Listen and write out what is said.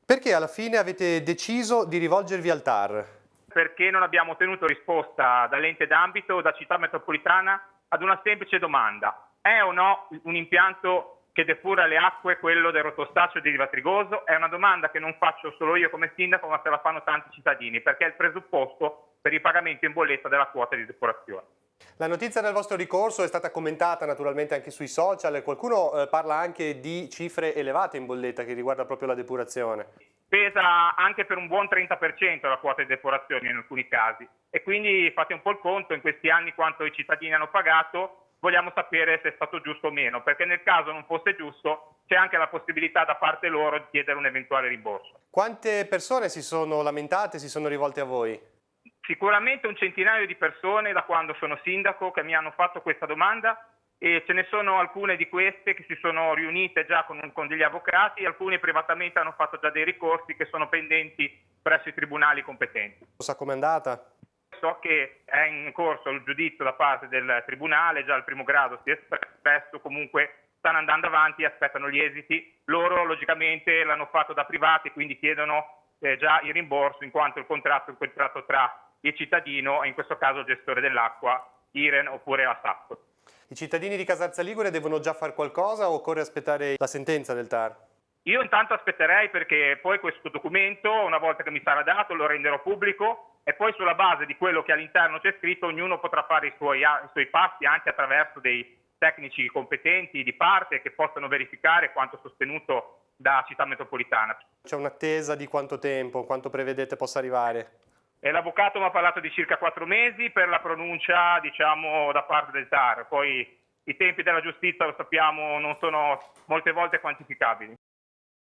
Perché alla fine avete deciso di rivolgervi al TAR? Perché non abbiamo ottenuto risposta dall'ente d'ambito o da Città Metropolitana ad una semplice domanda: è o no un impianto che depura le acque quello del Rotostaccio di Riva Trigoso? È una domanda che non faccio solo io come sindaco, ma se la fanno tanti cittadini, perché è il presupposto per il pagamento in bolletta della quota di depurazione. La notizia del vostro ricorso è stata commentata naturalmente anche sui social e qualcuno parla anche di cifre elevate in bolletta che riguarda proprio la depurazione. Pesa anche per un buon 30% la quota di depurazione in alcuni casi, e quindi fate un po' il conto in questi anni quanto i cittadini hanno pagato. Vogliamo sapere se è stato giusto o meno, perché nel caso non fosse giusto c'è anche la possibilità da parte loro di chiedere un eventuale rimborso. Quante persone si sono lamentate, si sono rivolte a voi? Sicuramente un centinaio di persone da quando sono sindaco che mi hanno fatto questa domanda, e ce ne sono alcune di queste che si sono riunite già con degli avvocati, alcune privatamente hanno fatto già dei ricorsi che sono pendenti presso i tribunali competenti. Sa com'è andata? So che è in corso il giudizio da parte del tribunale, già il primo grado si è espresso, comunque stanno andando avanti e aspettano gli esiti. Loro logicamente l'hanno fatto da privati, quindi chiedono già il rimborso, in quanto il contratto è un contratto tra il cittadino e in questo caso il gestore dell'acqua, Iren oppure la SAP. I cittadini di Casarza Ligure devono già fare qualcosa o occorre aspettare la sentenza del TAR? Io intanto aspetterei, perché poi questo documento, una volta che mi sarà dato, lo renderò pubblico, e poi sulla base di quello che all'interno c'è scritto ognuno potrà fare i suoi passi anche attraverso dei tecnici competenti di parte che possano verificare quanto sostenuto da Città Metropolitana. C'è un'attesa di quanto tempo, quanto prevedete possa arrivare? E l'avvocato mi ha parlato di circa 4 mesi per la pronuncia, diciamo, da parte del TAR. Poi i tempi della giustizia, lo sappiamo, non sono molte volte quantificabili.